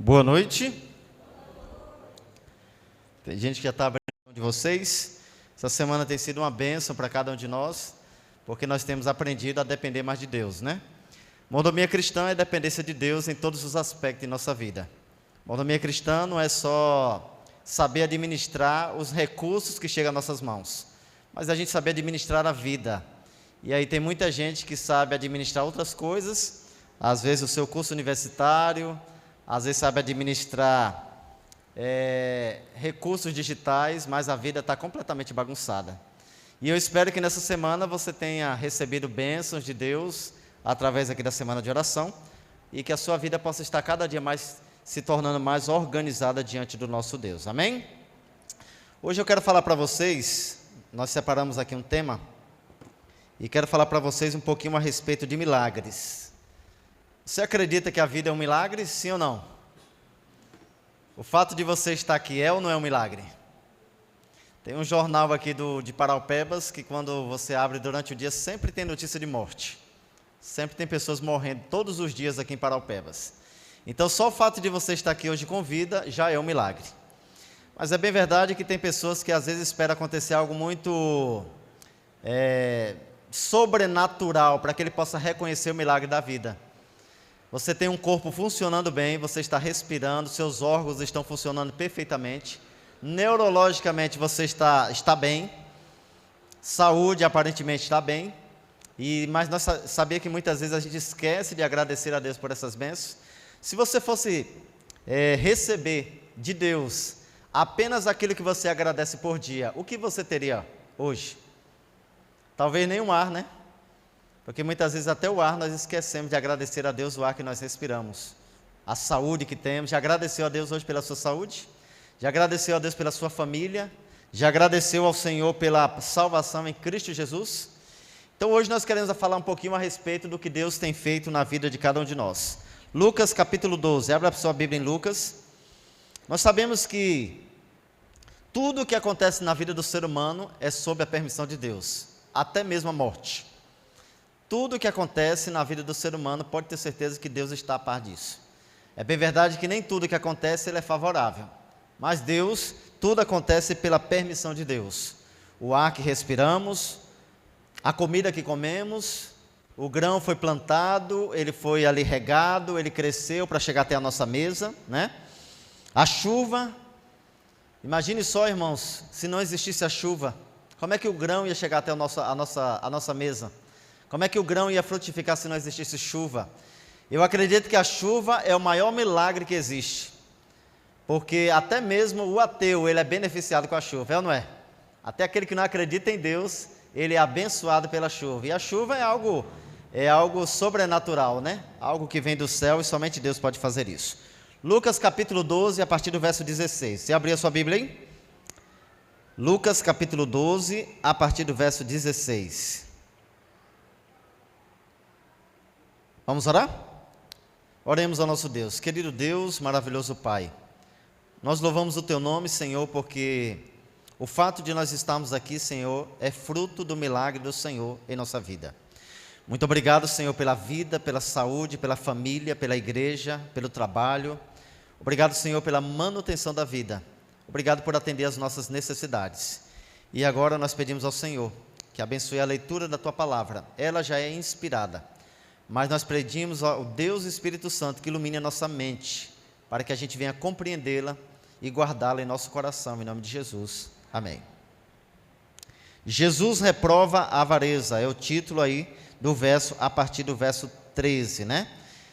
Boa noite. Tem gente que já está abrindo de vocês. Essa semana tem sido uma bênção para cada um de nós, porque nós temos aprendido a depender mais de Deus, né? Mordomia cristã é dependência de Deus em todos os aspectos de nossa vida. Mordomia cristã não é só saber administrar os recursos que chegam às nossas mãos, mas a gente saber administrar a vida. E aí tem muita gente que sabe administrar outras coisas, às vezes o seu curso universitário, às vezes sabe administrar recursos digitais, mas a vida está completamente bagunçada. E eu espero que nessa semana você tenha recebido bênçãos de Deus através aqui da semana de oração e que a sua vida possa estar cada dia mais se tornando mais organizada diante do nosso Deus. Amém? Hoje eu quero falar para vocês, nós separamos aqui um tema e quero falar para vocês um pouquinho a respeito de milagres. Você acredita que a vida é um milagre, sim ou não? O fato de você estar aqui é ou não é um milagre? Tem um jornal aqui de Paraupebas que quando você abre durante o dia sempre tem notícia de morte. Sempre tem pessoas morrendo todos os dias aqui em Paraupebas. Então só o fato de você estar aqui hoje com vida já é um milagre. Mas é bem verdade que tem pessoas que às vezes esperam acontecer algo muito sobrenatural para que ele possa reconhecer o milagre da vida. Você tem um corpo funcionando bem, você está respirando, seus órgãos estão funcionando perfeitamente, neurologicamente você está bem, saúde aparentemente está bem, mas nós sabemos que muitas vezes a gente esquece de agradecer a Deus por essas bênçãos. Se você fosse receber de Deus apenas aquilo que você agradece por dia, o que você teria hoje? Talvez nenhum ar, né? Porque muitas vezes até o ar nós esquecemos de agradecer a Deus o ar que nós respiramos. A saúde que temos. Já agradeceu a Deus hoje pela sua saúde? Já agradeceu a Deus pela sua família? Já agradeceu ao Senhor pela salvação em Cristo Jesus? Então hoje nós queremos falar um pouquinho a respeito do que Deus tem feito na vida de cada um de nós. Lucas capítulo 12, abra a sua Bíblia em Lucas. Nós sabemos que tudo o que acontece na vida do ser humano é sob a permissão de Deus, até mesmo a morte. Tudo o que acontece na vida do ser humano, pode ter certeza que Deus está a par disso. É bem verdade que nem tudo que acontece ele é favorável, mas Deus, tudo acontece pela permissão de Deus. O ar que respiramos, a comida que comemos, o grão foi plantado, ele foi ali regado, ele cresceu para chegar até a nossa mesa, né? A chuva, imagine só, irmãos, se não existisse a chuva, como é que o grão ia chegar até a nossa mesa? Como é que o grão ia frutificar se não existisse chuva? Eu acredito que a chuva é o maior milagre que existe, porque até mesmo o ateu, ele é beneficiado com a chuva, é ou não é? Até aquele que não acredita em Deus, ele é abençoado pela chuva, e a chuva é algo sobrenatural, né? Algo que vem do céu e somente Deus pode fazer isso. Lucas capítulo 12, a partir do verso 16, você abriu a sua Bíblia aí? Lucas capítulo 12, a partir do verso 16. Vamos orar? Oremos ao nosso Deus. Querido Deus, maravilhoso Pai, nós louvamos o Teu nome, Senhor, porque o fato de nós estarmos aqui, Senhor, é fruto do milagre do Senhor em nossa vida. Muito obrigado, Senhor, pela vida, pela saúde, pela família, pela igreja, pelo trabalho. Obrigado, Senhor, pela manutenção da vida. Obrigado por atender às nossas necessidades. E agora nós pedimos ao Senhor que abençoe a leitura da Tua palavra. Ela já é inspirada, mas nós pedimos ao Deus Espírito Santo que ilumine a nossa mente, para que a gente venha compreendê-la e guardá-la em nosso coração, em nome de Jesus. Amém. Jesus reprova a avareza, é o título aí do verso, a partir do verso 13, né?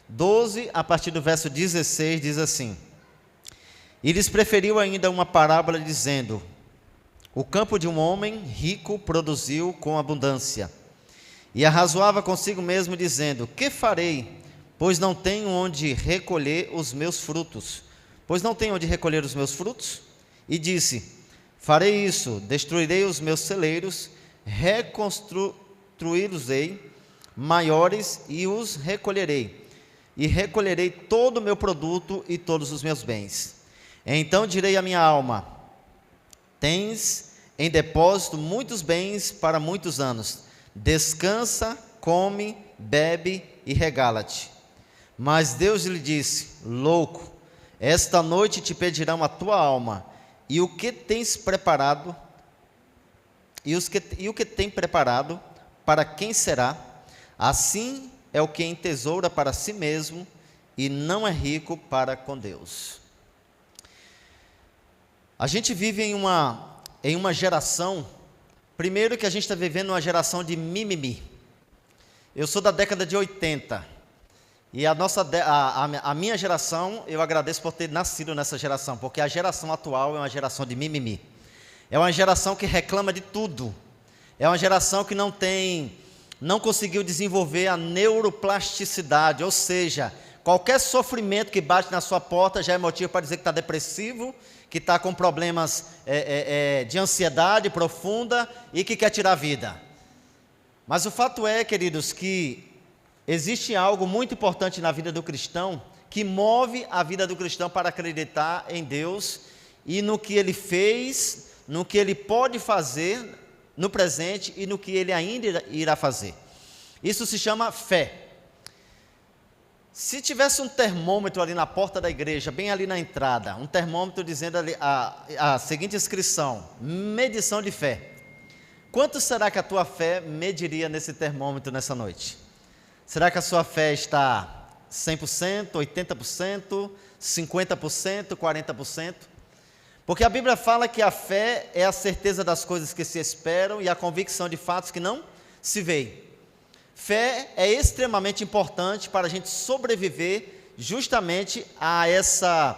12, a partir do verso 16, diz assim: E lhes preferiu ainda uma parábola, dizendo: O campo de um homem rico produziu com abundância. E arrazoava consigo mesmo, dizendo: Que farei, pois não tenho onde recolher os meus frutos? E disse: Farei isso, destruirei os meus celeiros, reconstruí-los-ei maiores e os recolherei. E recolherei todo o meu produto e todos os meus bens. Então direi à minha alma: Tens em depósito muitos bens para muitos anos. Descansa, come, bebe e regala-te. Mas Deus lhe disse: louco, Esta noite te pedirão a tua alma, e o que tens preparado, e o que tem preparado, para quem será? Assim é o que entesoura para si mesmo, e não é rico para com Deus. A gente vive em uma geração, primeiro que a gente está vivendo uma geração de mimimi. Eu sou da década de 80, e a minha geração, eu agradeço por ter nascido nessa geração, porque a geração atual é uma geração de mimimi. É uma geração que reclama de tudo. É uma geração que não conseguiu desenvolver a neuroplasticidade, ou seja, qualquer sofrimento que bate na sua porta já é motivo para dizer que está depressivo, que está com problemas de ansiedade profunda e que quer tirar a vida. Mas o fato é, queridos, que existe algo muito importante na vida do cristão, que move a vida do cristão para acreditar em Deus e no que Ele fez, no que Ele pode fazer no presente e no que Ele ainda irá fazer. Isso se chama fé. Se tivesse um termômetro ali na porta da igreja, bem ali na entrada, um termômetro dizendo ali a seguinte inscrição: medição de fé. Quanto será que a tua fé mediria nesse termômetro nessa noite? Será que a sua fé está 100%, 80%, 50%, 40%? Porque a Bíblia fala que a fé é a certeza das coisas que se esperam e a convicção de fatos que não se veem. Fé é extremamente importante para a gente sobreviver justamente a essa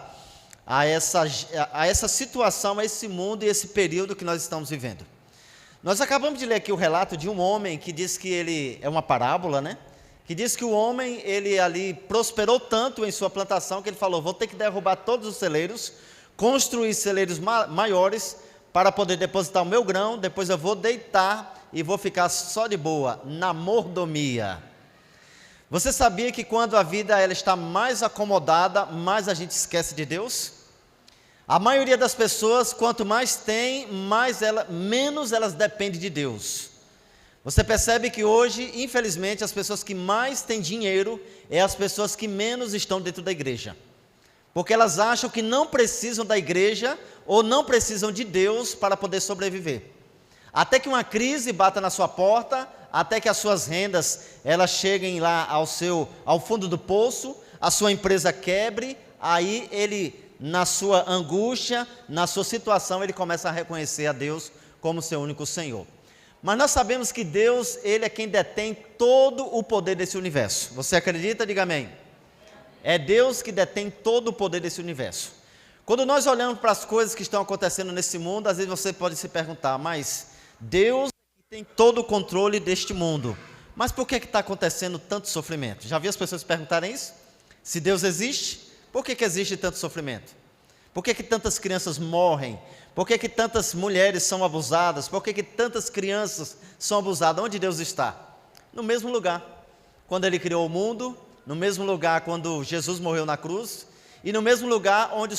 situação, a esse mundo e esse período que nós estamos vivendo. Nós acabamos de ler aqui o relato de um homem que diz que ele, é uma parábola, né? Que diz que o homem, ele ali prosperou tanto em sua plantação que ele falou: vou ter que derrubar todos os celeiros, construir celeiros maiores para poder depositar o meu grão, depois eu vou deitar e vou ficar só de boa, na mordomia. Você sabia que quando a vida ela está mais acomodada, mais a gente esquece de Deus? A maioria das pessoas, quanto mais tem, menos elas dependem de Deus. Você percebe que hoje, infelizmente, as pessoas que mais têm dinheiro é as pessoas que menos estão dentro da igreja. Porque elas acham que não precisam da igreja ou não precisam de Deus para poder sobreviver. Até que uma crise bata na sua porta, até que as suas rendas elas cheguem lá ao fundo do poço, a sua empresa quebre, aí ele, na sua angústia, na sua situação, ele começa a reconhecer a Deus como seu único Senhor. Mas nós sabemos que Deus, Ele é quem detém todo o poder desse universo. Você acredita? Diga amém. É Deus que detém todo o poder desse universo. Quando nós olhamos para as coisas que estão acontecendo nesse mundo, às vezes você pode se perguntar: mas Deus tem todo o controle deste mundo, mas por que está acontecendo tanto sofrimento? Já vi as pessoas perguntarem isso? Se Deus existe, por que existe tanto sofrimento? Por que tantas crianças morrem? Por que tantas mulheres são abusadas? Por que tantas crianças são abusadas? Onde Deus está? No mesmo lugar, quando Ele criou o mundo, no mesmo lugar quando Jesus morreu na cruz, e no mesmo lugar onde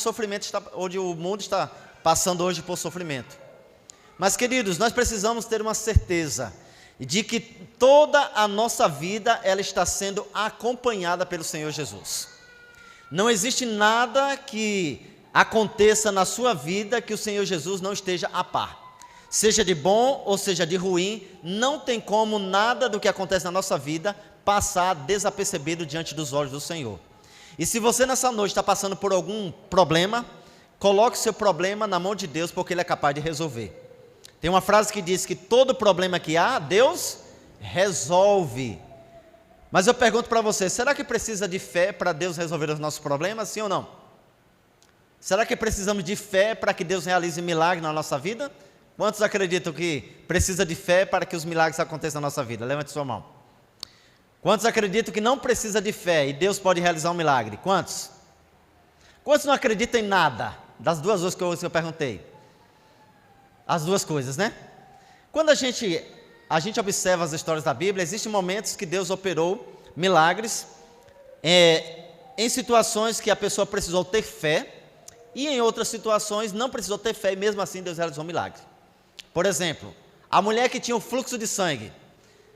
onde o mundo está passando hoje por sofrimento. Mas, queridos, nós precisamos ter uma certeza de que toda a nossa vida ela está sendo acompanhada pelo Senhor Jesus. Não existe nada que aconteça na sua vida que o Senhor Jesus não esteja a par. Seja de bom ou seja de ruim, não tem como nada do que acontece na nossa vida passar desapercebido diante dos olhos do Senhor. E se você nessa noite está passando por algum problema, coloque seu problema na mão de Deus, porque Ele é capaz de resolver. Tem uma frase que diz que todo problema que há, Deus resolve. Mas eu pergunto para você, será que precisa de fé para Deus resolver os nossos problemas, sim ou não? Será que precisamos de fé para que Deus realize milagres na nossa vida? Quantos acreditam que precisa de fé para que os milagres aconteçam na nossa vida? Levante sua mão. Quantos acreditam que não precisa de fé e Deus pode realizar um milagre? Quantos? Quantos não acreditam em nada? Das duas coisas que eu perguntei. As duas coisas, né? Quando a gente observa as histórias da Bíblia, existem momentos que Deus operou milagres em situações que a pessoa precisou ter fé, e em outras situações não precisou ter fé, e mesmo assim Deus realizou um milagre. Por exemplo, a mulher que tinha um fluxo de sangue,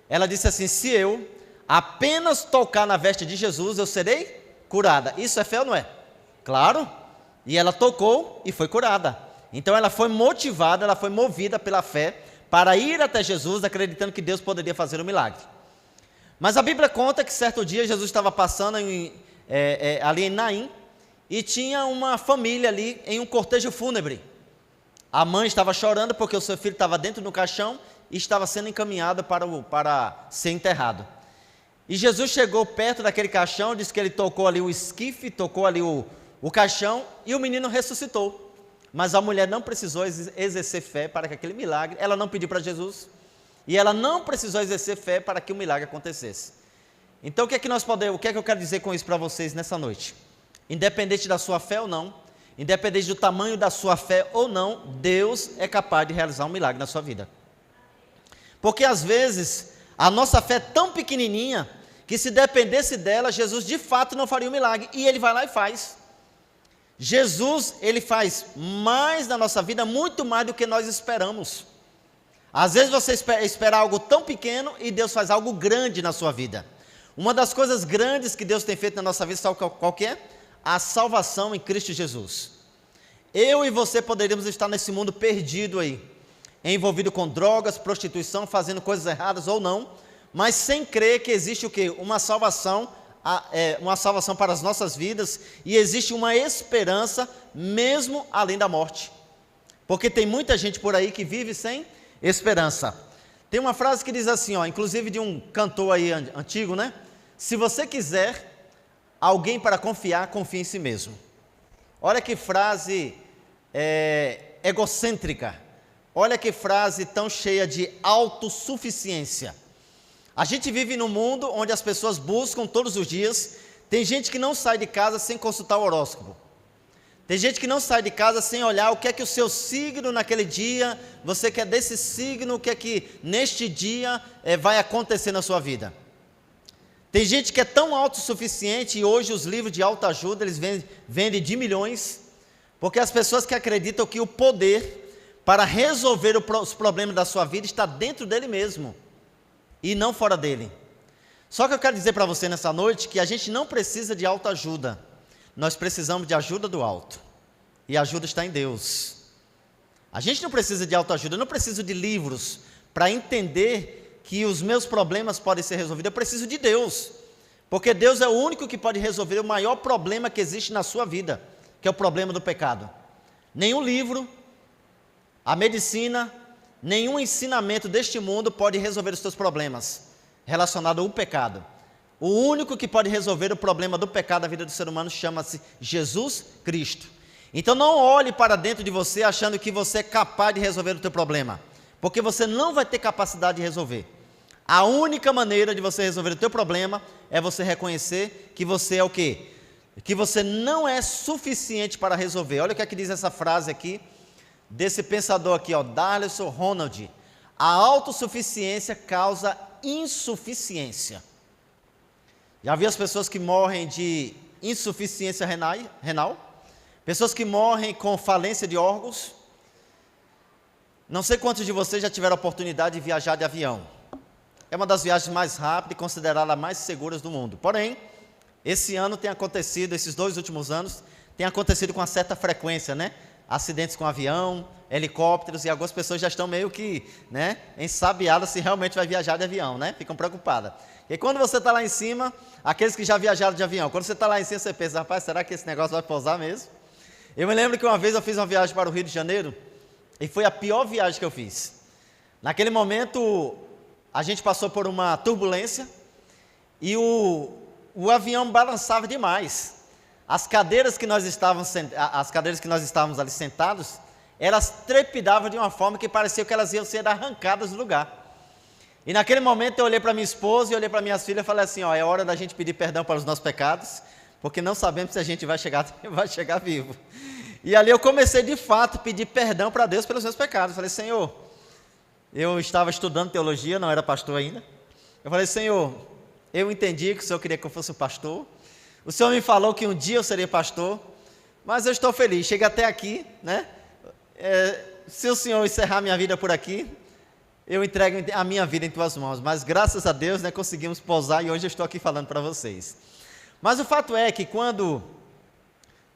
ela disse assim: se eu apenas tocar na veste de Jesus, eu serei curada. Isso é fé ou não é? Claro. E ela tocou e foi curada. Então ela foi motivada, ela foi movida pela fé para ir até Jesus, acreditando que Deus poderia fazer um milagre. Mas a Bíblia conta que certo dia Jesus estava passando ali em Naim, e tinha uma família ali em um cortejo fúnebre. A mãe estava chorando porque o seu filho estava dentro do caixão e estava sendo encaminhado para ser enterrado. E Jesus chegou perto daquele caixão, disse que ele tocou ali o esquife, tocou ali o caixão, e o menino ressuscitou. Mas a mulher não precisou exercer fé para que aquele milagre, ela não pediu para Jesus, e ela não precisou exercer fé para que o milagre acontecesse. Então o que é que eu quero dizer com isso para vocês nessa noite? Independente da sua fé ou não, independente do tamanho da sua fé ou não, Deus é capaz de realizar um milagre na sua vida. Porque às vezes a nossa fé é tão pequenininha que se dependesse dela, Jesus de fato não faria um milagre, e Ele vai lá e faz. Jesus, Ele faz mais na nossa vida, muito mais do que nós esperamos. Às vezes você espera algo tão pequeno e Deus faz algo grande na sua vida. Uma das coisas grandes que Deus tem feito na nossa vida, sabe qual que é? A salvação em Cristo Jesus. Eu e você poderíamos estar nesse mundo perdido aí, envolvido com drogas, prostituição, fazendo coisas erradas ou não, mas sem crer que existe o quê? Uma salvação para as nossas vidas, e existe uma esperança mesmo além da morte. Porque tem muita gente por aí que vive sem esperança. Tem uma frase que diz assim, inclusive de um cantor aí antigo, né? Se você quiser alguém para confiar, confie em si mesmo. Olha que frase egocêntrica. Olha que frase tão cheia de autossuficiência. A gente vive num mundo onde as pessoas buscam todos os dias. Tem gente que não sai de casa sem consultar o horóscopo. Tem gente que não sai de casa sem olhar o que é que o seu signo naquele dia, você quer desse signo, o que é que neste dia vai acontecer na sua vida. Tem gente que é tão autossuficiente, e hoje os livros de autoajuda, eles vendem de milhões, porque as pessoas que acreditam que o poder para resolver os problemas da sua vida está dentro dele mesmo, e não fora dele. Só que eu quero dizer para você nessa noite que a gente não precisa de autoajuda, nós precisamos de ajuda do alto, e a ajuda está em Deus. A gente não precisa de autoajuda, eu não preciso de livros para entender que os meus problemas podem ser resolvidos. Eu preciso de Deus, porque Deus é o único que pode resolver o maior problema que existe na sua vida, que é o problema do pecado. Nenhum livro, a medicina, nenhum ensinamento deste mundo pode resolver os seus problemas relacionados ao pecado. O único que pode resolver o problema do pecado da vida do ser humano chama-se Jesus Cristo. Então não olhe para dentro de você achando que você é capaz de resolver o teu problema, porque você não vai ter capacidade de resolver. A única maneira de você resolver o teu problema é você reconhecer que você é o quê? Que você não é suficiente para resolver. Olha o que é que diz essa frase aqui, desse pensador aqui, Dallas Ronald. A autossuficiência causa insuficiência. Já viu as pessoas que morrem de insuficiência renal? Pessoas que morrem com falência de órgãos? Não sei quantos de vocês já tiveram a oportunidade de viajar de avião. É uma das viagens mais rápidas e considerada mais seguras do mundo. Porém, esse ano tem acontecido, esses 2 últimos anos, tem acontecido com uma certa frequência, né? Acidentes com avião, helicópteros, e algumas pessoas já estão meio que, ensabiadas se realmente vai viajar de avião, né? Ficam preocupadas. E quando você está lá em cima, aqueles que já viajaram de avião, quando você está lá em cima, você pensa, rapaz, será que esse negócio vai pousar mesmo? Eu me lembro que uma vez eu fiz uma viagem para o Rio de Janeiro, e foi a pior viagem que eu fiz. Naquele momento, a gente passou por uma turbulência, e o avião balançava demais. As cadeiras que nós estávamos ali sentados, elas trepidavam de uma forma que parecia que elas iam ser arrancadas do lugar. E naquele momento eu olhei para minha esposa e olhei para minhas filhas e falei assim, é hora da gente pedir perdão para os nossos pecados, porque não sabemos se a gente vai chegar vivo. E ali eu comecei de fato a pedir perdão para Deus pelos meus pecados. Eu falei, Senhor, eu estava estudando teologia, não era pastor ainda. Eu falei, Senhor, eu entendi que o Senhor queria que eu fosse um pastor. O Senhor me falou que um dia eu seria pastor, mas eu estou feliz, cheguei até aqui, né? Se o Senhor encerrar minha vida por aqui, eu entrego a minha vida em tuas mãos, mas graças a Deus, conseguimos pousar e hoje eu estou aqui falando para vocês. Mas o fato é que quando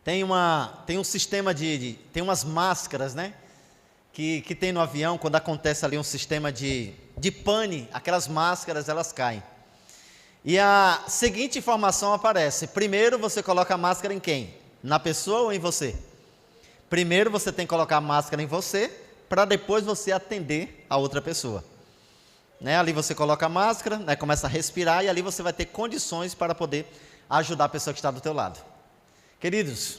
Tem um sistema tem umas máscaras, né? Que tem no avião, quando acontece ali um sistema de pane, aquelas máscaras, elas caem. E a seguinte informação aparece: primeiro você coloca a máscara em quem? Na pessoa ou em você? Primeiro você tem que colocar a máscara em você, para depois você atender a outra pessoa. Né? Ali você coloca a máscara, né? Começa a respirar, e ali você vai ter condições para poder ajudar a pessoa que está do teu lado. Queridos,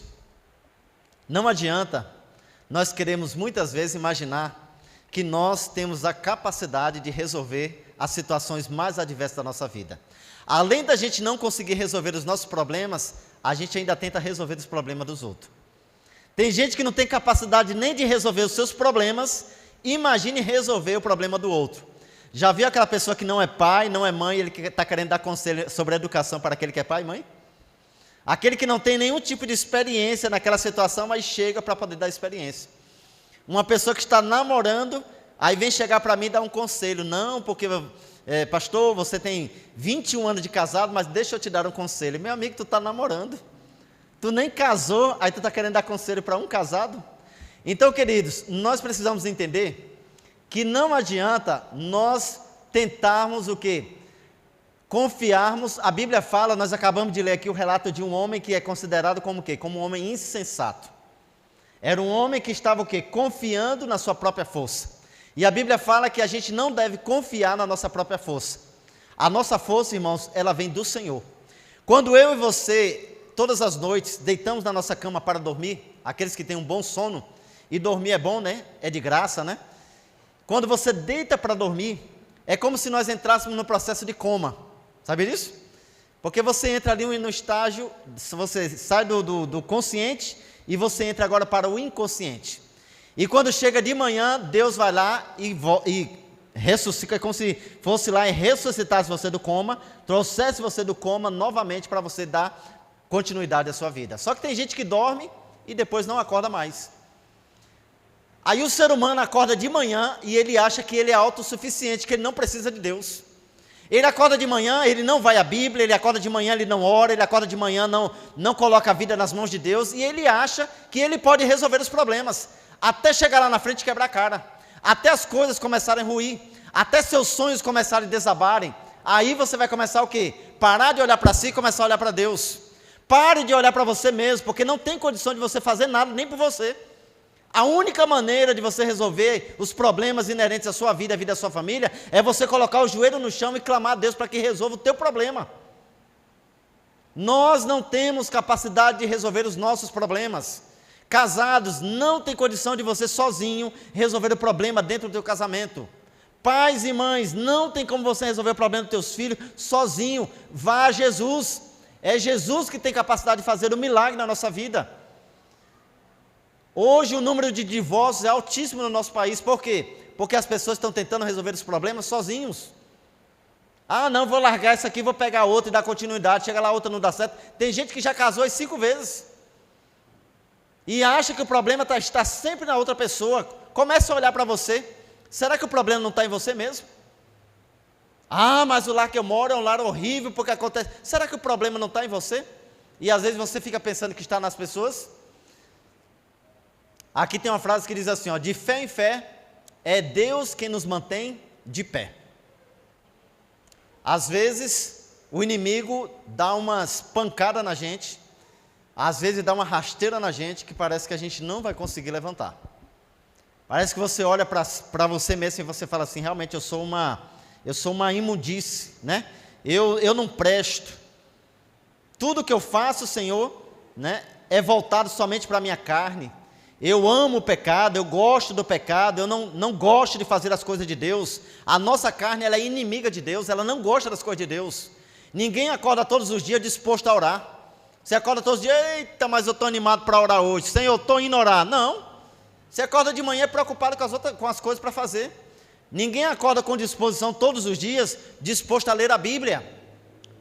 não adianta nós queremos muitas vezes imaginar que nós temos a capacidade de resolver as situações mais adversas da nossa vida. Além da gente não conseguir resolver os nossos problemas, a gente ainda tenta resolver os problemas dos outros. Tem gente que não tem capacidade nem de resolver os seus problemas, imagine resolver o problema do outro. Já viu aquela pessoa que não é pai, não é mãe, ele está querendo dar conselho sobre a educação para aquele que é pai e mãe? Aquele que não tem nenhum tipo de experiência naquela situação, mas chega para poder dar experiência. Uma pessoa que está namorando, aí vem chegar para mim e dar um conselho. Não, porque, pastor, você tem 21 anos de casado, mas deixa eu te dar um conselho. Meu amigo, tu está namorando. Tu nem casou, aí tu está querendo dar conselho para um casado? Então, queridos, nós precisamos entender que não adianta nós tentarmos o quê? Confiarmos. A Bíblia fala, nós acabamos de ler aqui o relato de um homem que é considerado como o quê? Como um homem insensato. Era um homem que estava o quê? Confiando na sua própria força. E a Bíblia fala que a gente não deve confiar na nossa própria força. A nossa força, irmãos, ela vem do Senhor. Quando eu e você, todas as noites, deitamos na nossa cama para dormir, aqueles que têm um bom sono, e dormir é bom, né? É de graça, né? Quando você deita para dormir, é como se nós entrássemos no processo de coma. Sabe disso? Porque você entra ali no estágio, você sai do consciente e você entra agora para o inconsciente. E quando chega de manhã, Deus vai lá e ressuscita, como se fosse lá e ressuscitasse você do coma, trouxesse você do coma novamente para você dar continuidade à sua vida. Só que tem gente que dorme e depois não acorda mais. Aí o ser humano acorda de manhã e ele acha que ele é autossuficiente, que ele não precisa de Deus. Ele acorda de manhã, ele não vai à Bíblia, ele acorda de manhã, ele não ora, ele acorda de manhã, não coloca a vida nas mãos de Deus, e ele acha que ele pode resolver os problemas, até chegar lá na frente e quebrar a cara, até as coisas começarem a ruir, até seus sonhos começarem a desabarem. Aí você vai começar o quê? Parar de olhar para si e começar a olhar para Deus. Pare de olhar para você mesmo, porque não tem condição de você fazer nada, nem por você. A única maneira de você resolver os problemas inerentes à sua vida, à vida da sua família, é você colocar o joelho no chão e clamar a Deus para que resolva o teu problema. Nós não temos capacidade de resolver os nossos problemas. Casados, não tem condição de você sozinho resolver o problema dentro do teu casamento. Pais e mães, não tem como você resolver o problema dos teus filhos sozinho. Vá a Jesus. É Jesus que tem capacidade de fazer o milagre na nossa vida. Hoje o número de divórcios é altíssimo no nosso país. Por quê? Porque as pessoas estão tentando resolver os problemas sozinhos. Ah, não, vou largar isso aqui, vou pegar outra e dar continuidade. Chega lá, outra não dá certo. Tem gente que já casou 5 vezes. E acha que o problema está sempre na outra pessoa. Comece a olhar para você. Será que o problema não está em você mesmo? Ah, mas o lar que eu moro é um lar horrível, porque acontece. Será que o problema não está em você? E às vezes você fica pensando que está nas pessoas? Aqui tem uma frase que diz assim, ó, de fé em fé, é Deus quem nos mantém de pé. Às vezes, o inimigo dá umas pancadas na gente, às vezes dá uma rasteira na gente, que parece que a gente não vai conseguir levantar. Parece que você olha para você mesmo e você fala assim, realmente eu sou uma imundície, né? Eu não presto. Tudo que eu faço, Senhor, né, é voltado somente para a minha carne. Eu amo o pecado, eu gosto do pecado, eu não gosto de fazer as coisas de Deus. A nossa carne, ela é inimiga de Deus, ela não gosta das coisas de Deus. Ninguém acorda todos os dias disposto a orar. Você acorda todos os dias, eita, mas eu estou animado para orar hoje. Senhor, eu estou indo orar. Não. Você acorda de manhã preocupado com as coisas para fazer. Ninguém acorda com disposição todos os dias, disposto a ler a Bíblia.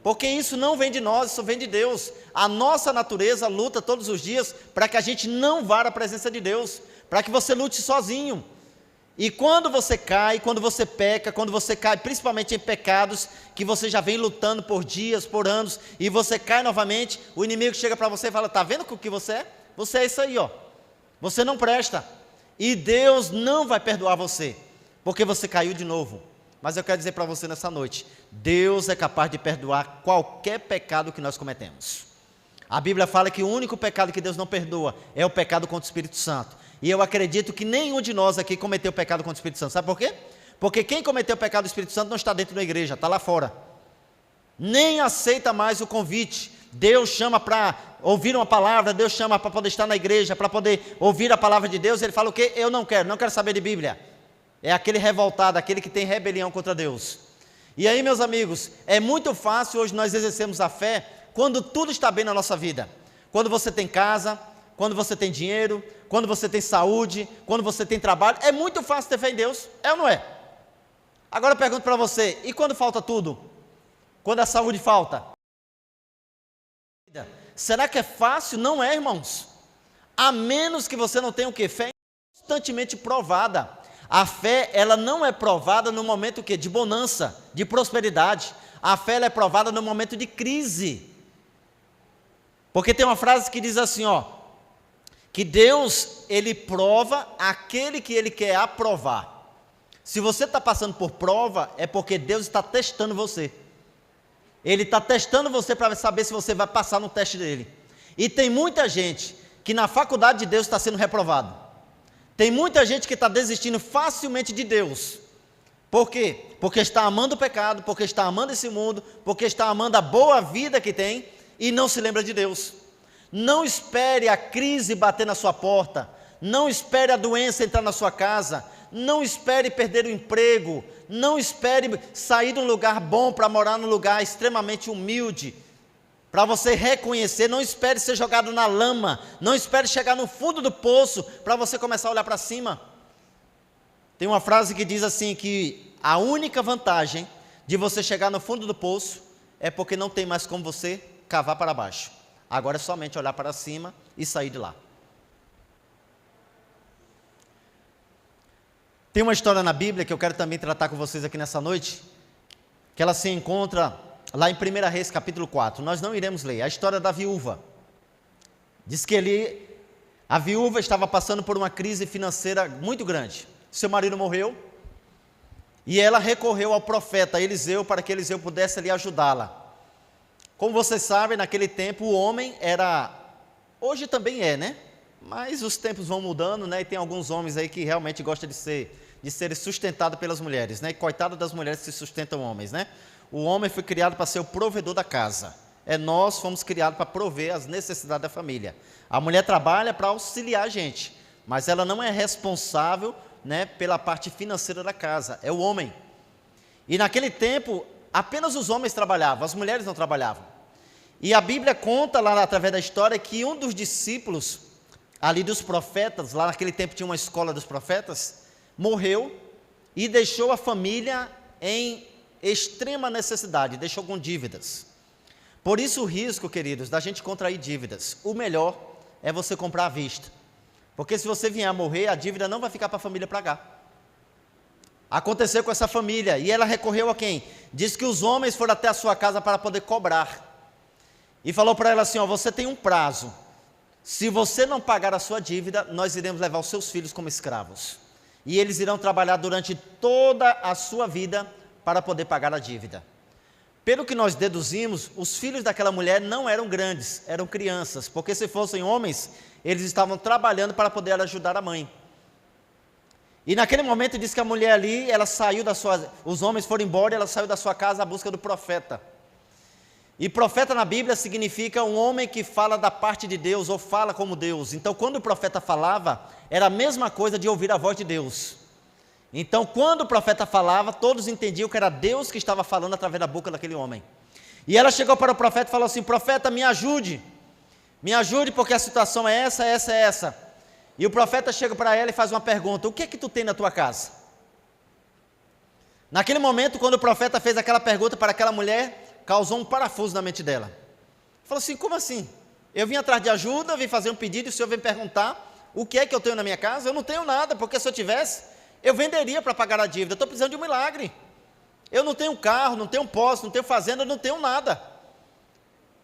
Porque isso não vem de nós, isso vem de Deus. A nossa natureza luta todos os dias para que a gente não vá à presença de Deus, para que você lute sozinho. E quando você cai, quando você peca, quando você cai principalmente em pecados que você já vem lutando por dias, por anos, e você cai novamente, o inimigo chega para você e fala: está vendo o que você é? Você é isso aí, ó. Você não presta. E Deus não vai perdoar você, porque você caiu de novo. Mas eu quero dizer para você nessa noite: Deus é capaz de perdoar qualquer pecado que nós cometemos. A Bíblia fala que o único pecado que Deus não perdoa é o pecado contra o Espírito Santo. E eu acredito que nenhum de nós aqui cometeu pecado contra o Espírito Santo. Sabe por quê? Porque quem cometeu o pecado do Espírito Santo não está dentro da igreja, está lá fora. Nem aceita mais o convite. Deus chama para ouvir uma palavra, Deus chama para poder estar na igreja, para poder ouvir a palavra de Deus. Ele fala o quê? Eu não quero saber de Bíblia. É aquele revoltado, aquele que tem rebelião contra Deus. E aí, meus amigos, é muito fácil hoje nós exercermos a fé quando tudo está bem na nossa vida. Quando você tem casa, quando você tem dinheiro, quando você tem saúde, quando você tem trabalho, é muito fácil ter fé em Deus, é ou não é? Agora eu pergunto para você, e quando falta tudo? Quando a saúde falta? Será que é fácil? Não é, irmãos. A menos que você não tenha o quê? Fé constantemente provada. A fé, ela não é provada no momento o quê? De bonança, de prosperidade. A fé, ela é provada no momento de crise. Porque tem uma frase que diz assim, ó, que Deus, Ele prova aquele que Ele quer aprovar. Se você está passando por prova, é porque Deus está testando você. Ele está testando você para saber se você vai passar no teste dele. E tem muita gente que na faculdade de Deus está sendo reprovado. Tem muita gente que está desistindo facilmente de Deus. Por quê? Porque está amando o pecado, porque está amando esse mundo, porque está amando a boa vida que tem e não se lembra de Deus. Não espere a crise bater na sua porta, não espere a doença entrar na sua casa, não espere perder o emprego, não espere sair de um lugar bom para morar num lugar extremamente humilde, para você reconhecer, não espere ser jogado na lama, não espere chegar no fundo do poço para você começar a olhar para cima. Tem uma frase que diz assim, que a única vantagem de você chegar no fundo do poço é porque não tem mais como você cavar para baixo. Agora é somente olhar para cima e sair de lá. Tem uma história na Bíblia que eu quero também tratar com vocês aqui nessa noite, que ela se encontra lá em 1 Reis capítulo 4. Nós não iremos ler. A história da viúva. Diz que a viúva estava passando por uma crise financeira muito grande. Seu marido morreu e ela recorreu ao profeta Eliseu para que Eliseu pudesse ali ajudá-la. Como vocês sabem, naquele tempo o homem era, hoje também é, né? Mas os tempos vão mudando, né? E tem alguns homens aí que realmente gostam de serem sustentados pelas mulheres, né? E coitado das mulheres que sustentam homens, né? O homem foi criado para ser o provedor da casa. Nós fomos criados para prover as necessidades da família. A mulher trabalha para auxiliar a gente, mas ela não é responsável, né, pela parte financeira da casa, é o homem. E naquele tempo, apenas os homens trabalhavam, as mulheres não trabalhavam. E a Bíblia conta lá através da história que um dos discípulos ali dos profetas, lá naquele tempo tinha uma escola dos profetas, morreu e deixou a família em extrema necessidade, deixou com dívidas. Por isso o risco, queridos, da gente contrair dívidas, o melhor é você comprar à vista. Porque se você vier a morrer, a dívida não vai ficar para a família pagar. Aconteceu com essa família, e ela recorreu a quem? Diz que os homens foram até a sua casa para poder cobrar. E falou para ela assim, ó, você tem um prazo. Se você não pagar a sua dívida, nós iremos levar os seus filhos como escravos. E eles irão trabalhar durante toda a sua vida para poder pagar a dívida. Pelo que nós deduzimos, os filhos daquela mulher não eram grandes, eram crianças, porque se fossem homens, eles estavam trabalhando para poder ajudar a mãe. E naquele momento diz que a mulher ali, ela saiu da sua, os homens foram embora e ela saiu da sua casa à busca do profeta. E profeta na Bíblia significa um homem que fala da parte de Deus ou fala como Deus. Então quando o profeta falava, era a mesma coisa de ouvir a voz de Deus. Então quando o profeta falava, todos entendiam que era Deus que estava falando através da boca daquele homem. E ela chegou para o profeta e falou assim, profeta, me ajude porque a situação é essa, essa, essa. E o profeta chega para ela e faz uma pergunta, o que é que tu tem na tua casa? Naquele momento, quando o profeta fez aquela pergunta para aquela mulher, causou um parafuso na mente dela. Falou assim, como assim? Eu vim atrás de ajuda, vim fazer um pedido e o senhor vem perguntar o que é que eu tenho na minha casa? Eu não tenho nada, porque se eu tivesse, Eu venderia para pagar a dívida, eu estou precisando de um milagre. Eu não tenho carro, não tenho posse, não tenho fazenda, não tenho nada.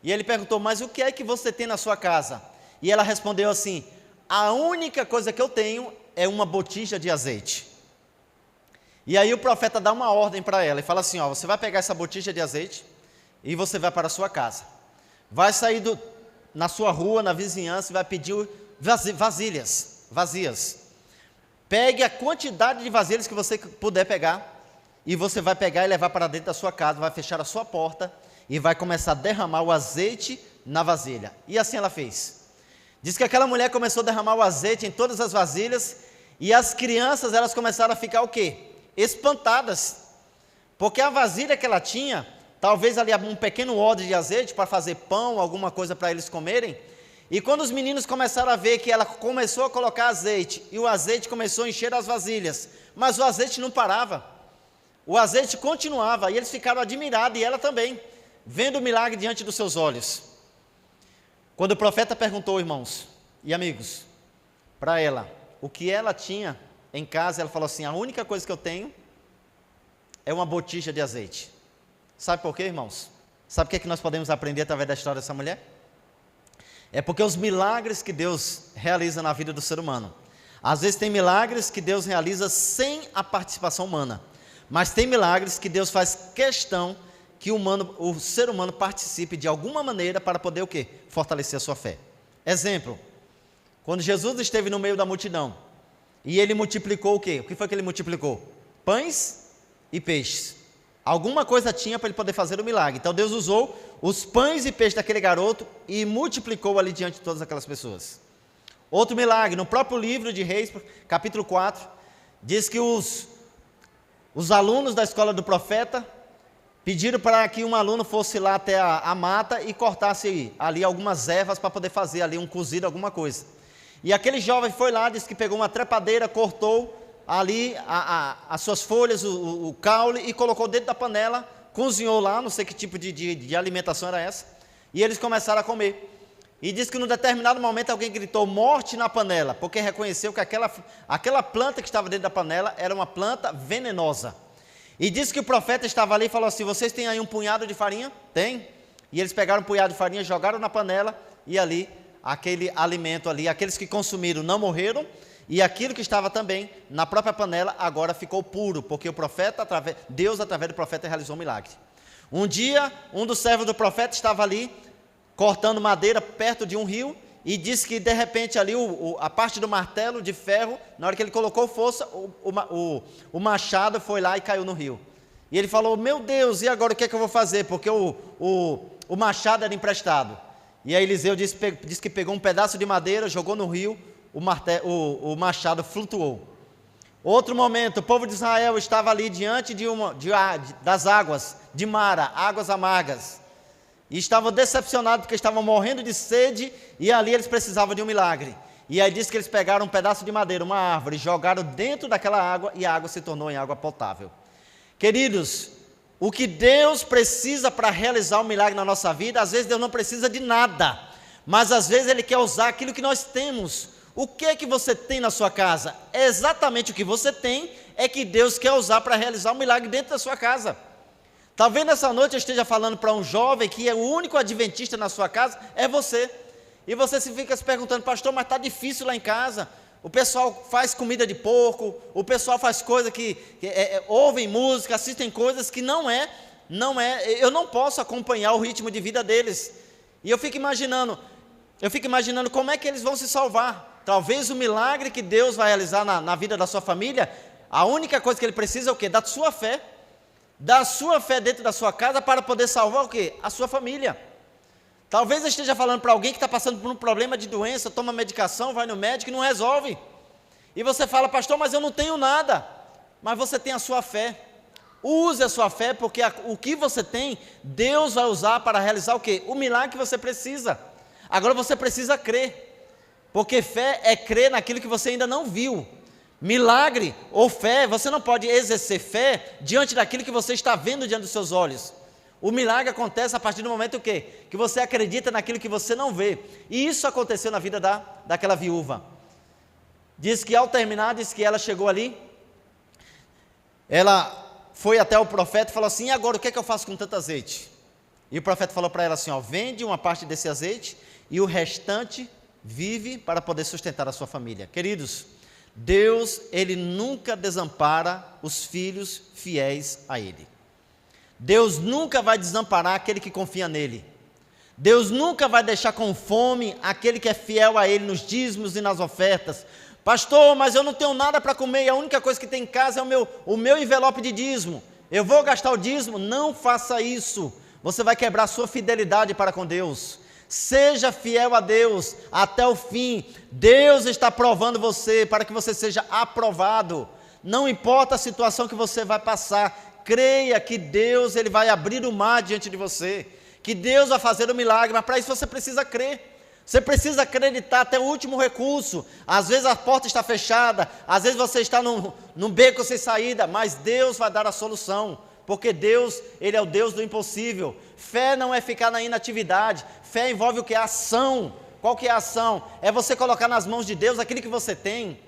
E ele perguntou, mas o que é que você tem na sua casa? E ela respondeu assim, a única coisa que eu tenho é uma botija de azeite. E aí o profeta dá uma ordem para ela e fala assim, ó, você vai pegar essa botija de azeite e você vai para a sua casa. Vai sair na sua rua, na vizinhança, e vai pedir vasilhas vazias. Pegue a quantidade de vasilhas que você puder pegar e você vai pegar e levar para dentro da sua casa, vai fechar a sua porta e vai começar a derramar o azeite na vasilha. E assim ela fez. Diz que aquela mulher começou a derramar o azeite em todas as vasilhas e as crianças, elas começaram a ficar o quê? Espantadas, porque a vasilha que ela tinha, talvez ali um pequeno odre de azeite para fazer pão, alguma coisa para eles comerem, e quando os meninos começaram a ver que ela começou a colocar azeite, e o azeite começou a encher as vasilhas, mas o azeite não parava, o azeite continuava, e eles ficaram admirados, e ela também, vendo o milagre diante dos seus olhos. Quando o profeta perguntou, irmãos e amigos, para ela, o que ela tinha em casa, ela falou assim, a única coisa que eu tenho é uma botija de azeite. Sabe por quê, irmãos? Sabe o que é que nós podemos aprender através da história dessa mulher? É porque os milagres que Deus realiza na vida do ser humano, às vezes tem milagres que Deus realiza sem a participação humana, mas tem milagres que Deus faz questão que o ser humano participe de alguma maneira para poder o quê? Fortalecer a sua fé. Exemplo, quando Jesus esteve no meio da multidão, e ele multiplicou o quê? O que foi que ele multiplicou? Pães e peixes. Alguma coisa tinha para ele poder fazer o milagre. Então Deus usou os pães e peixes daquele garoto e multiplicou ali diante de todas aquelas pessoas. Outro milagre, no próprio livro de Reis, capítulo 4, diz que os alunos da escola do profeta pediram para que um aluno fosse lá até a mata e cortasse ali algumas ervas para poder fazer ali um cozido, alguma coisa. E aquele jovem foi lá, disse que pegou uma trepadeira, cortou ali as suas folhas, o caule, e colocou dentro da panela, cozinhou lá, não sei que tipo de alimentação era essa, e eles começaram a comer. E diz que num determinado momento alguém gritou morte na panela, porque reconheceu que aquela planta que estava dentro da panela era uma planta venenosa. E disse que o profeta estava ali e falou assim, vocês têm aí um punhado de farinha? Tem. E eles pegaram um punhado de farinha, jogaram na panela, e ali, aquele alimento ali, aqueles que consumiram não morreram, e aquilo que estava também na própria panela agora ficou puro, porque o profeta, Deus através do profeta realizou um milagre. Um dia, um dos servos do profeta estava ali, cortando madeira perto de um rio, e disse que de repente ali a parte do martelo de ferro, na hora que ele colocou força, o machado foi lá e caiu no rio. E ele falou, meu Deus, e agora o que é que eu vou fazer? Porque o machado era emprestado. E aí Eliseu disse que pegou um pedaço de madeira, jogou no rio, o machado flutuou. Outro momento, o povo de Israel estava ali diante das águas de Mara, águas amargas. E estavam decepcionados porque estavam morrendo de sede e ali eles precisavam de um milagre. E aí diz que eles pegaram um pedaço de madeira, uma árvore, jogaram dentro daquela água e a água se tornou em água potável. Queridos, o que Deus precisa para realizar um milagre na nossa vida, às vezes Deus não precisa de nada, mas às vezes Ele quer usar aquilo que nós temos. O que é que você tem na sua casa? É exatamente o que você tem, é que Deus quer usar para realizar um milagre dentro da sua casa. Talvez nessa noite eu esteja falando para um jovem que é o único adventista na sua casa, é você. E você fica se perguntando, pastor, mas está difícil lá em casa. O pessoal faz comida de porco, o pessoal faz coisa ouvem música, assistem coisas que eu não posso acompanhar o ritmo de vida deles. E eu fico imaginando como é que eles vão se salvar. Talvez o milagre que Deus vai realizar na vida da sua família, a única coisa que ele precisa é o quê? Da sua fé. Da sua fé dentro da sua casa para poder salvar o quê? A sua família. Talvez eu esteja falando para alguém que está passando por um problema de doença, toma medicação, vai no médico e não resolve. E você fala, pastor, mas eu não tenho nada. Mas você tem a sua fé. Use a sua fé, porque o que você tem, Deus vai usar para realizar o quê? O milagre que você precisa. Agora você precisa crer, porque fé é crer naquilo que você ainda não viu. Milagre ou fé, você não pode exercer fé diante daquilo que você está vendo diante dos seus olhos. O milagre acontece a partir do momento o quê? Que você acredita naquilo que você não vê. E isso aconteceu na vida daquela viúva. Diz que ao terminar, diz que ela chegou ali ela foi até o profeta e falou assim: e agora o que é que eu faço com tanto azeite? E o profeta falou para ela assim: ó, vende uma parte desse azeite e o restante vive para poder sustentar a sua família. Queridos, Deus, Ele nunca desampara os filhos fiéis a Ele. Deus nunca vai desamparar aquele que confia nele. Deus nunca vai deixar com fome aquele que é fiel a Ele nos dízimos e nas ofertas. Pastor, mas eu não tenho nada para comer e a única coisa que tem em casa é o meu envelope de dízimo. Eu vou gastar o dízimo? Não faça isso. Você vai quebrar sua fidelidade para com Deus. Seja fiel a Deus até o fim. Deus está provando você para que você seja aprovado. Não importa a situação que você vai passar, creia que Deus, Ele vai abrir o mar diante de você, que Deus vai fazer o milagre, mas para isso você precisa crer. Você precisa acreditar até o último recurso. Às vezes a porta está fechada, às vezes você está num beco sem saída, mas Deus vai dar a solução, porque Deus, Ele é o Deus do impossível. Fé não é ficar na inatividade, fé envolve o que? A ação. Qual que é a ação? É você colocar nas mãos de Deus aquilo que você tem.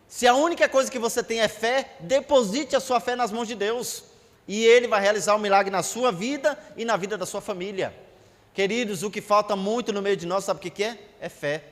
Se a única coisa que você tem é fé, deposite a sua fé nas mãos de Deus, e Ele vai realizar um milagre na sua vida e na vida da sua família. Queridos, o que falta muito no meio de nós, sabe o que é? É fé.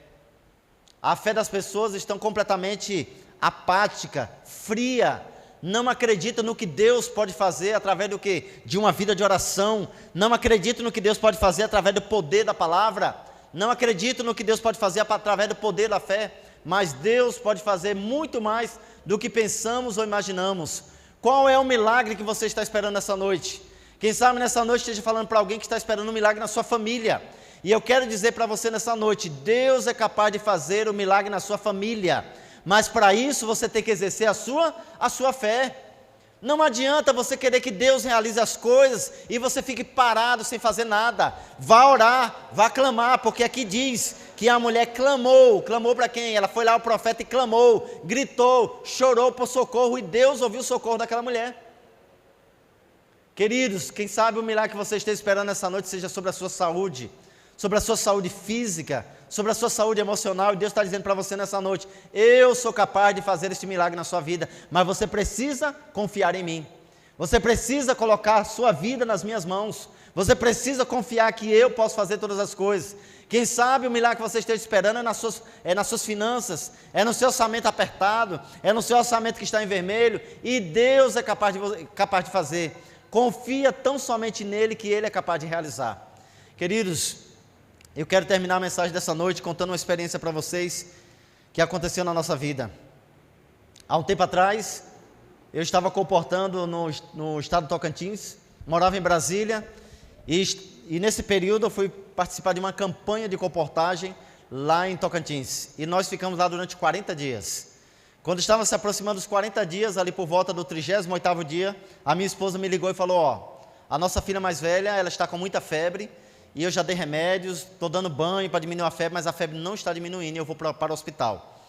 A fé das pessoas está completamente apática, fria, não acredita no que Deus pode fazer através do quê? De uma vida de oração, não acredita no que Deus pode fazer através do poder da palavra, não acredita no que Deus pode fazer através do poder da fé, mas Deus pode fazer muito mais do que pensamos ou imaginamos. Qual é o milagre que você está esperando nessa noite? Quem sabe nessa noite esteja falando para alguém que está esperando um milagre na sua família. E eu quero dizer para você nessa noite, Deus é capaz de fazer o milagre na sua família. Mas para isso você tem que exercer a sua fé. Não adianta você querer que Deus realize as coisas e você fique parado sem fazer nada. Vá orar, vá clamar, porque aqui diz que a mulher clamou para quem? Ela foi lá ao profeta e clamou, gritou, chorou por socorro e Deus ouviu o socorro daquela mulher. Queridos, quem sabe o milagre que você esteja esperando essa noite seja sobre a sua saúde física, sobre a sua saúde emocional, e Deus está dizendo para você nessa noite: eu sou capaz de fazer este milagre na sua vida, mas você precisa confiar em mim, você precisa colocar a sua vida nas minhas mãos, você precisa confiar que eu posso fazer todas as coisas. Quem sabe o milagre que você esteja esperando é nas suas finanças, é no seu orçamento apertado, é no seu orçamento que está em vermelho, e Deus é capaz de fazer. Confia tão somente nele que ele é capaz de realizar. Queridos, eu quero terminar a mensagem dessa noite contando uma experiência para vocês que aconteceu na nossa vida. Há um tempo atrás, eu estava comportando no estado de Tocantins, morava em Brasília, e nesse período eu fui participar de uma campanha de comportagem lá em Tocantins, e nós ficamos lá durante 40 dias. Quando estava se aproximando dos 40 dias, ali por volta do 38º dia, a minha esposa me ligou e falou: ó, a nossa filha mais velha, ela está com muita febre, e eu já dei remédios, estou dando banho para diminuir a febre, mas a febre não está diminuindo, e eu vou para o hospital.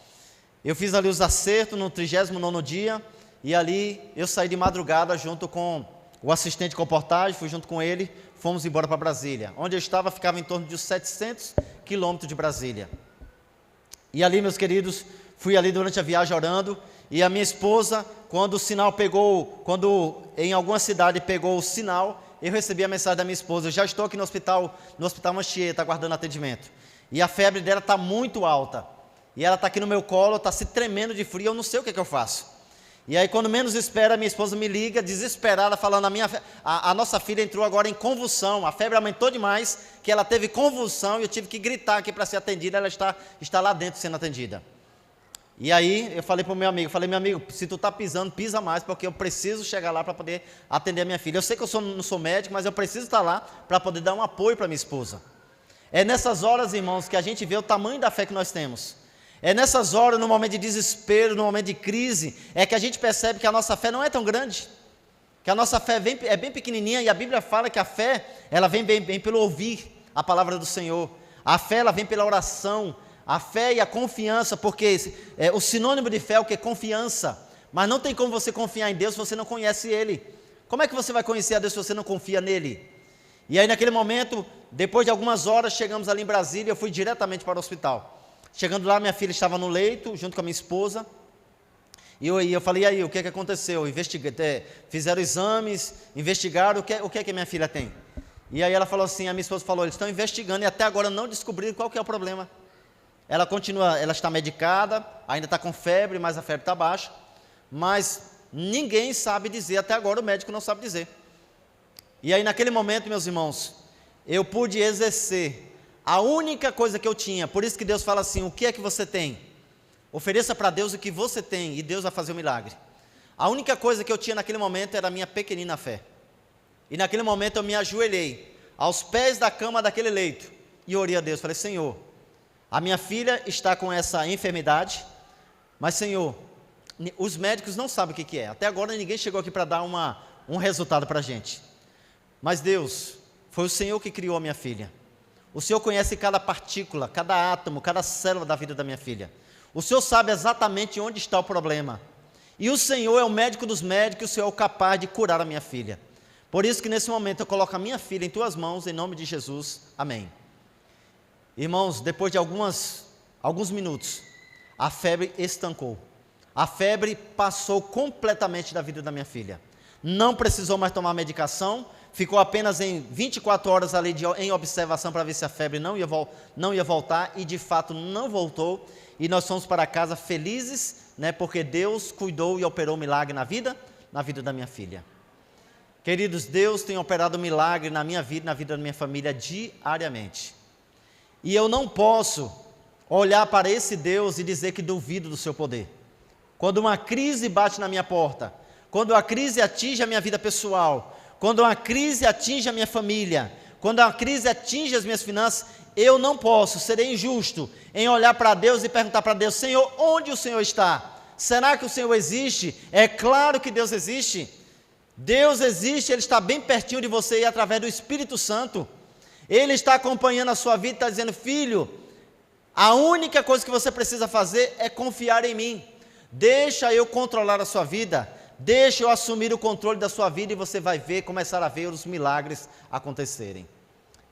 Eu fiz ali os acertos no 39º dia, e ali eu saí de madrugada junto com o assistente de comportagem, fui junto com ele, fomos embora para Brasília. Onde eu estava, ficava em torno de 700 quilômetros de Brasília. E ali, meus queridos, fui ali durante a viagem orando, e a minha esposa, quando em alguma cidade pegou o sinal, eu recebi a mensagem da minha esposa: eu já estou aqui no hospital Manchieta, aguardando atendimento, e a febre dela está muito alta, e ela está aqui no meu colo, está se tremendo de frio, eu não sei o que eu faço. E aí, quando menos espera, a minha esposa me liga, desesperada, falando: a nossa filha entrou agora em convulsão, a febre aumentou demais, que ela teve convulsão, e eu tive que gritar aqui para ser atendida, ela está lá dentro sendo atendida. E aí eu falei para o meu amigo, meu amigo, se tu está pisando, pisa mais, porque eu preciso chegar lá para poder atender a minha filha. Eu sei que não sou médico, mas eu preciso estar lá para poder dar um apoio para minha esposa. É nessas horas, irmãos, que a gente vê o tamanho da fé que nós temos. É nessas horas, no momento de desespero, no momento de crise, é que a gente percebe que a nossa fé não é tão grande, que a nossa fé é bem pequenininha, e a Bíblia fala que a fé, ela vem bem pelo ouvir a palavra do Senhor. A fé, ela vem pela oração. A fé e a confiança, porque o sinônimo de fé é o que? Confiança. Mas não tem como você confiar em Deus se você não conhece Ele. Como é que você vai conhecer a Deus se você não confia nele? E aí naquele momento, depois de algumas horas, chegamos ali em Brasília, eu fui diretamente para o hospital. Chegando lá, minha filha estava no leito, junto com a minha esposa, E eu falei, e aí, o que é que aconteceu? Fizeram exames, investigaram, o que é que minha filha tem? E aí ela falou assim, a minha esposa falou, eles estão investigando e até agora não descobriram qual que é o problema. Ela continua, ela está medicada, ainda está com febre, mas a febre está baixa, mas ninguém sabe dizer, até agora o médico não sabe dizer. E aí naquele momento, meus irmãos, eu pude exercer a única coisa que eu tinha, por isso que Deus fala assim, o que é que você tem? Ofereça para Deus o que você tem e Deus vai fazer o milagre. A única coisa que eu tinha naquele momento era a minha pequenina fé. E naquele momento eu me ajoelhei aos pés da cama daquele leito e orei a Deus, falei, Senhor, a minha filha está com essa enfermidade, mas Senhor, os médicos não sabem o que é, até agora ninguém chegou aqui para dar um resultado para a gente, mas Deus, foi o Senhor que criou a minha filha, o Senhor conhece cada partícula, cada átomo, cada célula da vida da minha filha, o Senhor sabe exatamente onde está o problema, e o Senhor é o médico dos médicos, o Senhor é capaz de curar a minha filha, por isso que nesse momento eu coloco a minha filha em tuas mãos, em nome de Jesus, amém. Irmãos, depois de alguns minutos, a febre estancou, a febre passou completamente da vida da minha filha, não precisou mais tomar medicação, ficou apenas em 24 horas ali em observação para ver se a febre não ia voltar, e de fato não voltou, e nós fomos para casa felizes, né, porque Deus cuidou e operou um milagre na vida da minha filha. Queridos, Deus tem operado um milagre na minha vida, na vida da minha família diariamente, e eu não posso olhar para esse Deus e dizer que duvido do seu poder. Quando uma crise bate na minha porta, quando a crise atinge a minha vida pessoal, quando uma crise atinge a minha família, quando a crise atinge as minhas finanças, eu não posso, serei injusto em olhar para Deus e perguntar para Deus, Senhor, onde o Senhor está? Será que o Senhor existe? É claro que Deus existe. Deus existe, Ele está bem pertinho de você e através do Espírito Santo. Ele está acompanhando a sua vida e está dizendo, filho, a única coisa que você precisa fazer é confiar em mim. Deixa eu controlar a sua vida, deixa eu assumir o controle da sua vida e você vai começar a ver os milagres acontecerem.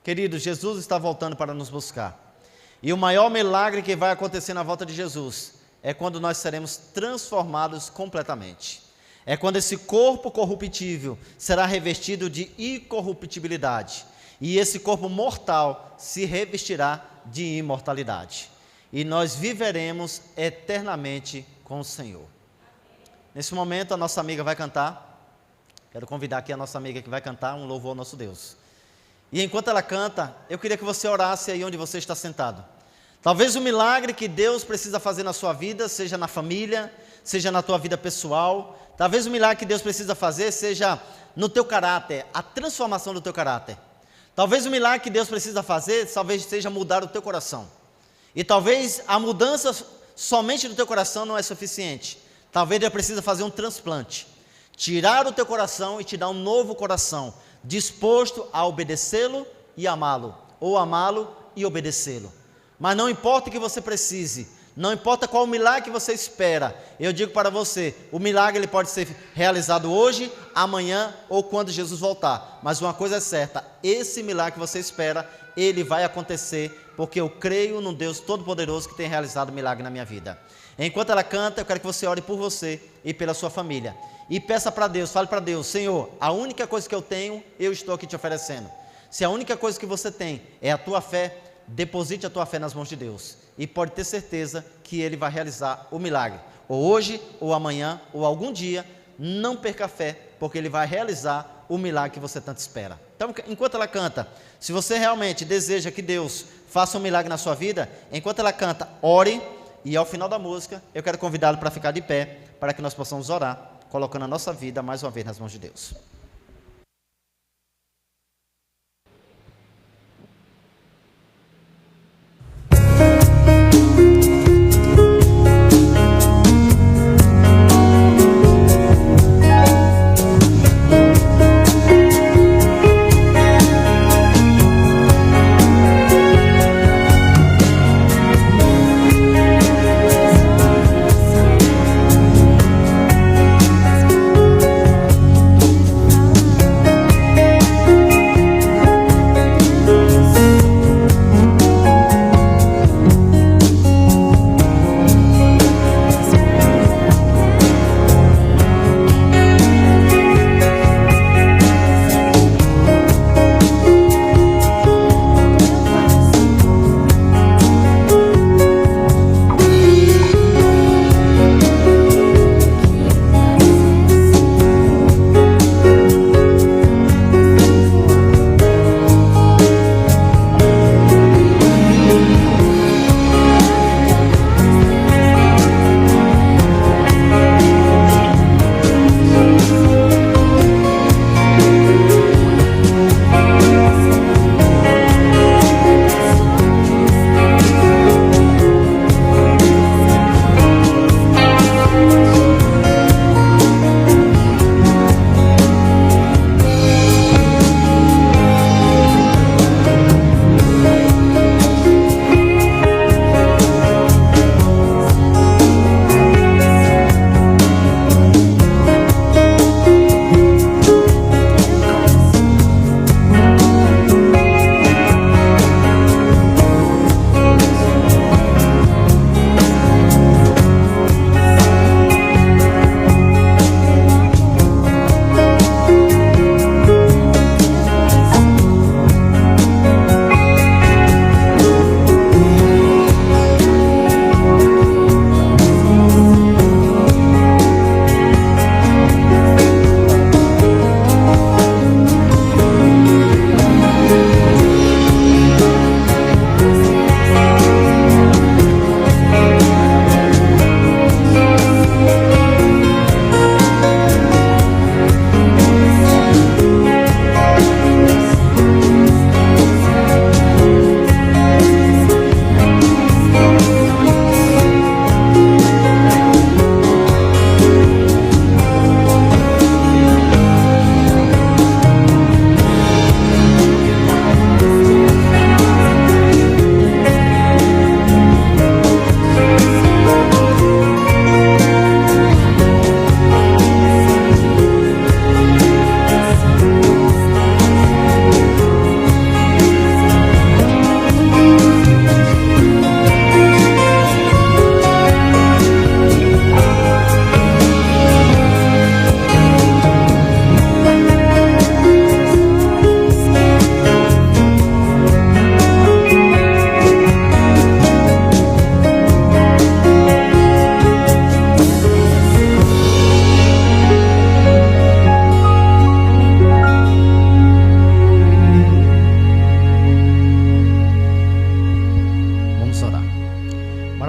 Queridos, Jesus está voltando para nos buscar. E o maior milagre que vai acontecer na volta de Jesus é quando nós seremos transformados completamente. É quando esse corpo corruptível será revestido de incorruptibilidade. E esse corpo mortal se revestirá de imortalidade. E nós viveremos eternamente com o Senhor. Nesse momento a nossa amiga vai cantar. Quero convidar aqui a nossa amiga que vai cantar um louvor ao nosso Deus. E enquanto ela canta, eu queria que você orasse aí onde você está sentado. Talvez o milagre que Deus precisa fazer na sua vida, seja na família, seja na tua vida pessoal. Talvez o milagre que Deus precisa fazer seja no teu caráter, a transformação do teu caráter. Talvez o milagre que Deus precisa fazer, talvez seja mudar o teu coração. E talvez a mudança somente do teu coração não é suficiente. Talvez Deus precisa fazer um transplante. Tirar o teu coração e te dar um novo coração, disposto a obedecê-lo e amá-lo, ou amá-lo e obedecê-lo. Mas não importa o que você precise, não importa qual o milagre que você espera, eu digo para você, o milagre ele pode ser realizado hoje, amanhã ou quando Jesus voltar, mas uma coisa é certa, esse milagre que você espera, ele vai acontecer, porque eu creio num Deus Todo-Poderoso que tem realizado milagre na minha vida. Enquanto ela canta, eu quero que você ore por você e pela sua família, e peça para Deus, fale para Deus, Senhor, a única coisa que eu tenho, eu estou aqui te oferecendo. Se a única coisa que você tem é a tua fé, deposite a tua fé nas mãos de Deus, e pode ter certeza que Ele vai realizar o milagre, ou hoje, ou amanhã, ou algum dia. Não perca a fé, porque Ele vai realizar o milagre que você tanto espera. Então, enquanto ela canta, se você realmente deseja que Deus faça um milagre na sua vida, enquanto ela canta, ore, e ao final da música, eu quero convidá-lo para ficar de pé, para que nós possamos orar, colocando a nossa vida mais uma vez nas mãos de Deus.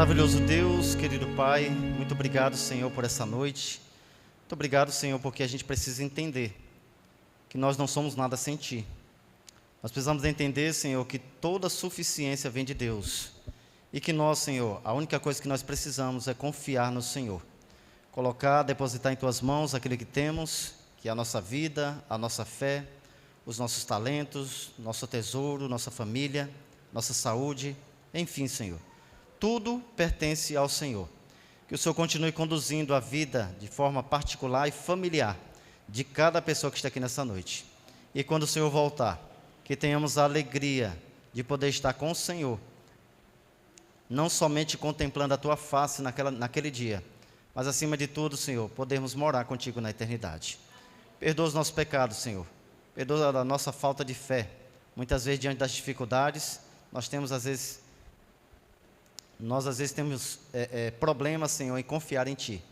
Maravilhoso Deus, querido Pai, muito obrigado, Senhor, por essa noite. Muito obrigado, Senhor, porque a gente precisa entender que nós não somos nada sem Ti. Nós precisamos entender, Senhor, que toda suficiência vem de Deus. E que nós, Senhor, a única coisa que nós precisamos é confiar no Senhor. Colocar, depositar em Tuas mãos aquilo que temos, que é a nossa vida, a nossa fé, os nossos talentos, nosso tesouro, nossa família, nossa saúde, enfim, Senhor. Tudo pertence ao Senhor. Que o Senhor continue conduzindo a vida de forma particular e familiar de cada pessoa que está aqui nessa noite. E quando o Senhor voltar, que tenhamos a alegria de poder estar com o Senhor, não somente contemplando a Tua face naquele dia, mas acima de tudo, Senhor, podermos morar contigo na eternidade. Perdoa os nossos pecados, Senhor. Perdoa a nossa falta de fé. Muitas vezes, diante das dificuldades, nós às vezes temos problemas, Senhor, em confiar em Ti.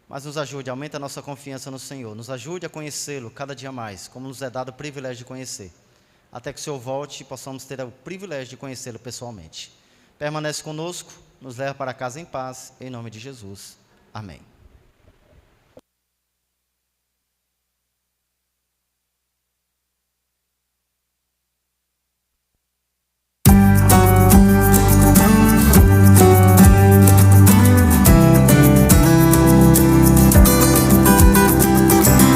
Mas nos ajude, aumenta a nossa confiança no Senhor. Nos ajude a conhecê-lo cada dia mais, como nos é dado o privilégio de conhecer. Até que o Senhor volte e possamos ter o privilégio de conhecê-lo pessoalmente. Permanece conosco, nos leva para casa em paz, em nome de Jesus. Amém.